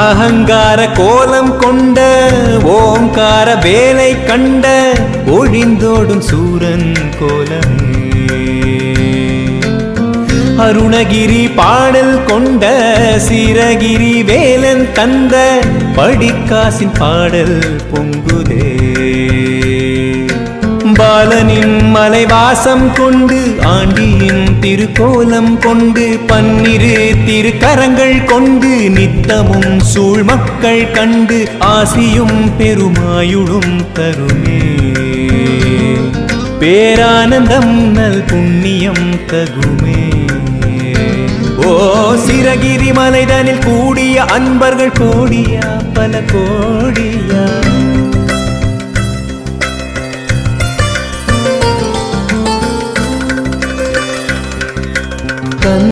அகங்கார கோலம் கொண்ட ஓங்கார வேலை கண்ட ஒழிந்தோடும் சூரன் கோலமே அருணகிரி பாடல் கொண்ட சிரகிரி வேலன் தந்த படிக்காசின் பாடல் பொங்குதே பாலனின் மலைவாசம் கொண்டு ஆண்டியின் திருக்கோலம் கொண்டு பன்னிரு திருக்கரங்கள் கொண்டு நித்தமும் சூழ் மக்கள் கண்டு ஆசியும் பெருமாயுடும் தருமே பேரானந்தம் நல் புண்ணியம் தகுமே ஓ சிரகிரி மலைதனில் கூடிய அன்பர்கள் கோடியா பல கோடியா